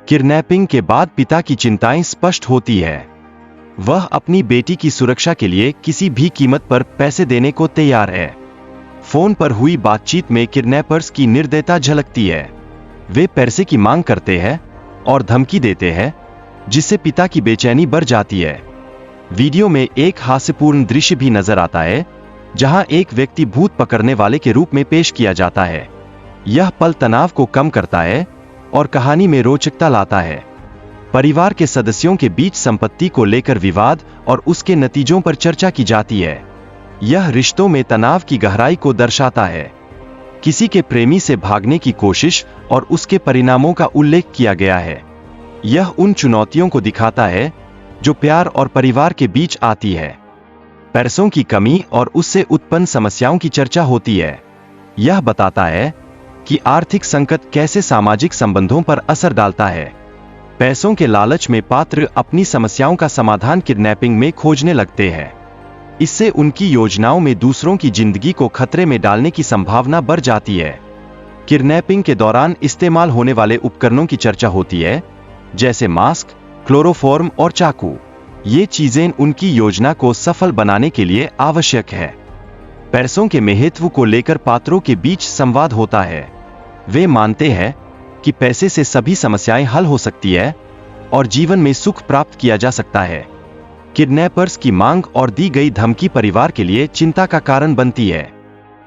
Kidnapping के बाद पिता की चिंताएं स्पष्ट होती है। वह अपनी बेटी की सुरक्षा के लिए किसी भी कीमत पर पैसे देने को तैयार है। फोन पर हुई बातचीत में किडनैपर्स की निर्दयता झलकती है। वे पैसे की मांग करते हैं और धमकी देते हैं, जिससे पिता की बेचैनी बढ़ जाती है। वीडियो में एक हास्यपूर्ण दृश्य भी नजर आता है, जहां एक व्यक्ति भूत पकड़ने वाले के रूप में पेश किया जाता है। यह पल तनाव को कम करता है और कहानी में रोचकता लाता है। परिवार के सदस्यों के बीच संपत्ति को लेकर विवाद और उसके नतीजों पर चर्चा की जाती है। यह रिश्तों में तनाव की गहराई को दर्शाता है। किसी के प्रेमी से भागने की कोशिश और उसके परिणामों का उल्लेख किया गया है। यह उन चुनौतियों को दिखाता है जो प्यार और परिवार के बीच आती है। पैसों की कमी और उससे उत्पन्न समस्याओं की चर्चा होती है। यह बताता है कि आर्थिक संकट कैसे सामाजिक संबंधों पर असर डालता है। पैसों के लालच में पात्र अपनी समस्याओं का समाधान किडनैपिंग में खोजने लगते हैं। इससे उनकी योजनाओं में दूसरों की जिंदगी को खतरे में डालने की संभावना बढ़ जाती है। किडनैपिंग के दौरान इस्तेमाल होने वाले उपकरणों की चर्चा होती है, जैसे मास्क, क्लोरोफॉर्म और चाकू। ये चीजें उनकी योजना को सफल बनाने के लिए आवश्यक है। पैसों के महत्व को लेकर पात्रों के बीच संवाद होता है। वे मानते हैं कि पैसे से सभी समस्याएं हल हो सकती है और जीवन में सुख प्राप्त किया जा सकता है। किडनैपर्स की मांग और दी गई धमकी परिवार के लिए चिंता का कारण बनती है।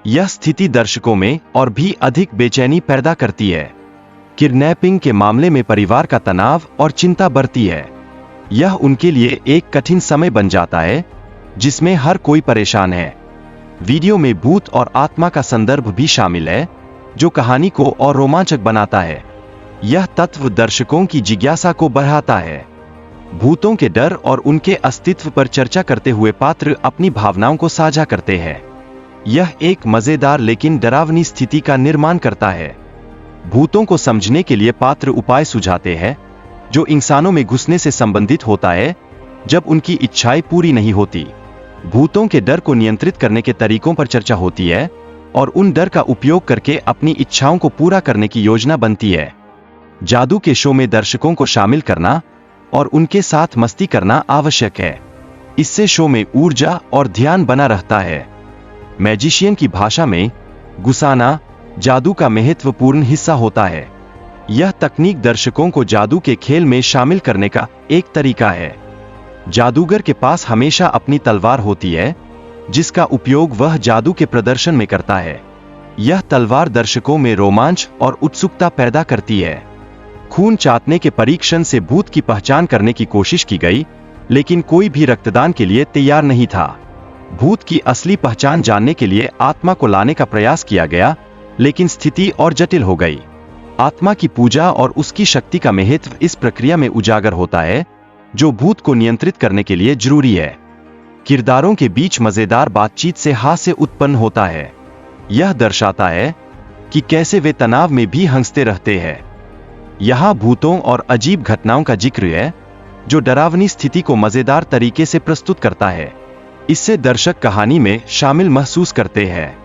यह स्थिति दर्शकों में और भी अधिक बेचैनी पैदा करती है। किडनैपिंग के मामले में परिवार का तनाव और चिंता बढ़ती है। यह उनके लिए एक कठिन समय बन जाता है, जिसमें हर कोई परेशान है। वीडियो में भूत और आत्मा का संदर्भ भी शामिल है, जो कहानी को और रोमांचक बनाता है। यह तत्व दर्शकों की जिज्ञासा को बढ़ाता है। भूतों के डर और उनके अस्तित्व पर चर्चा करते हुए पात्र अपनी भावनाओं को साझा करते हैं। यह एक मजेदार लेकिन डरावनी स्थिति का निर्माण करता है। भूतों को समझने के लिए पात्र उपाय सुझाते हैं, जो इंसानों में घुसने से संबंधित होता है जब उनकी इच्छाएं पूरी नहीं होती। भूतों के डर को नियंत्रित करने के तरीकों पर चर्चा होती है और उन डर का उपयोग करके अपनी इच्छाओं को पूरा करने की योजना बनती है। जादू के शो में दर्शकों को शामिल करना और उनके साथ मस्ती करना आवश्यक है। इससे शो में ऊर्जा और ध्यान बना रहता है। मैजिशियन की भाषा में, गुस्साना जादू का महत्वपूर्ण हिस्सा होता है। यह तकनीक दर्शकों को जादू के खेल में शामिल करने का एक तरीका है। जादूगर के पास हमेशा अपनी तलवार होती है, जिसका उपयोग वह जादू के प्रदर्शन में करता है। यह तलवार दर्शकों में रोमांच और उत्सुकता पैदा करती है। खून चाटने के परीक्षण से भूत की पहचान करने की कोशिश की गई, लेकिन कोई भी रक्तदान के लिए तैयार नहीं था। भूत की असली पहचान जानने के लिए आत्मा को लाने का प्रयास किया गया, लेकिन स्थिति और जटिल हो गई। आत्मा की पूजा और उसकी शक्ति का महत्व इस प्रक्रिया में उजागर होता है, जो भूत को नियंत्रित करने के लिए जरूरी है। किरदारों के बीच मजेदार बातचीत से हास्य उत्पन्न होता है। यह दर्शाता है कि कैसे वे तनाव में भी हंसते रहते हैं। यहाँ भूतों और अजीब घटनाओं का जिक्र है, जो डरावनी स्थिति को मजेदार तरीके से प्रस्तुत करता है। इससे दर्शक कहानी में शामिल महसूस करते हैं।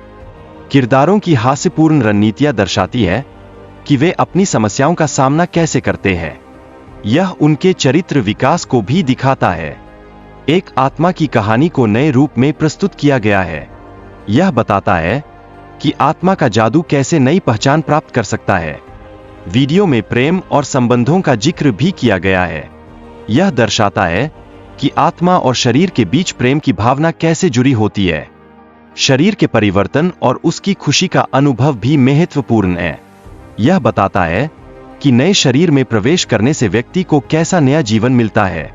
किरदारों की हास्यपूर्ण रणनीतियां दर्शाती है कि वे अपनी समस्याओं का सामना कैसे करते हैं। यह उनके चरित्र विकास को भी दिखाता है। एक आत्मा की कहानी को नए रूप में प्रस्तुत किया गया है। यह बताता है कि आत्मा का जादू कैसे नई पहचान प्राप्त कर सकता है। वीडियो में प्रेम और संबंधों का जिक्र भी किया गया है। यह दर्शाता है कि आत्मा और शरीर के बीच प्रेम की भावना कैसे जुड़ी होती है। शरीर के परिवर्तन और उसकी खुशी का अनुभव भी महत्वपूर्ण है। यह बताता है कि नए शरीर में प्रवेश करने से व्यक्ति को कैसा नया जीवन मिलता है।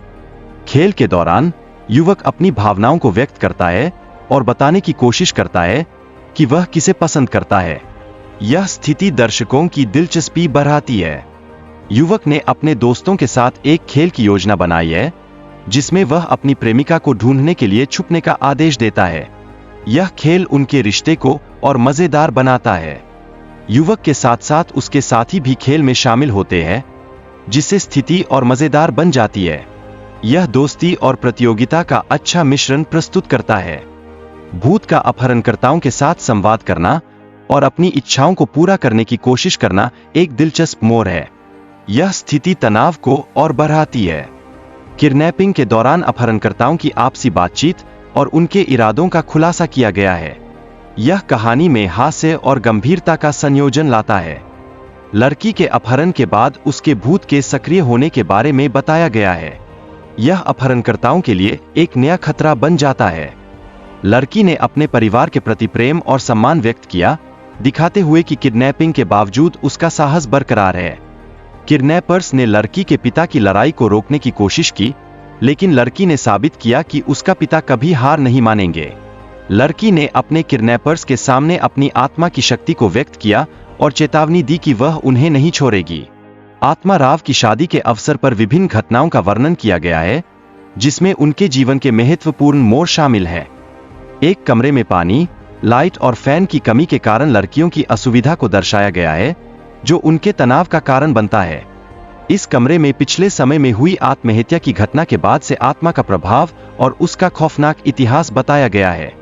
खेल के दौरान युवक अपनी भावनाओं को व्यक्त करता है और बताने की कोशिश करता है कि वह किसे पसंद करता है। यह स्थिति दर्शकों की दिलचस्पी बढ़ाती है। युवक ने अपने दोस्तों के साथ एक खेल की योजना बनाई है, जिसमें वह अपनी प्रेमिका को ढूंढने के लिए छुपने का आदेश देता है। यह खेल उनके रिश्ते को और मजेदार बनाता है। युवक के साथ साथ उसके साथी भी खेल में शामिल होते हैं, जिससे स्थिति और मजेदार बन जाती है। यह दोस्ती और प्रतियोगिता का अच्छा मिश्रण प्रस्तुत करता है। भूत का अपहरणकर्ताओं के साथ संवाद करना और अपनी इच्छाओं को पूरा करने की कोशिश करना एक दिलचस्प मोड़ है। यह स्थिति तनाव को और बढ़ाती है। किडनैपिंग के दौरान अपहरणकर्ताओं की आपसी बातचीत और उनके इरादों का खुलासा किया गया है। यह कहानी में हास्य और गंभीरता का संयोजन लाता है। लड़की के अपहरण के बाद उसके भूत के सक्रिय होने के बारे में बताया गया है। यह अपहरणकर्ताओं के लिए एक नया खतरा बन जाता है। लड़की ने अपने परिवार के प्रति प्रेम और सम्मान व्यक्त किया, दिखाते हुए कि किडनैपिंग के बावजूद उसका साहस बरकरार है। किडनैपर्स ने लड़की के पिता की लड़ाई को रोकने की कोशिश की, लेकिन लड़की ने साबित किया कि उसका पिता कभी हार नहीं मानेंगे। लड़की ने अपने किडनैपर्स के सामने अपनी आत्मा की शक्ति को व्यक्त किया और चेतावनी दी कि वह उन्हें नहीं छोड़ेगी। आत्मा राव की शादी के अवसर पर विभिन्न घटनाओं का वर्णन किया गया है, जिसमें उनके जीवन के महत्वपूर्ण मोड़ शामिल हैं। एक कमरे में पानी, लाइट और फैन की कमी के कारण लड़कियों की असुविधा को दर्शाया गया है, जो उनके तनाव का कारण बनता है। इस कमरे में पिछले समय में हुई आत्महत्या की घटना के बाद से आत्मा का प्रभाव और उसका खौफनाक इतिहास बताया गया है।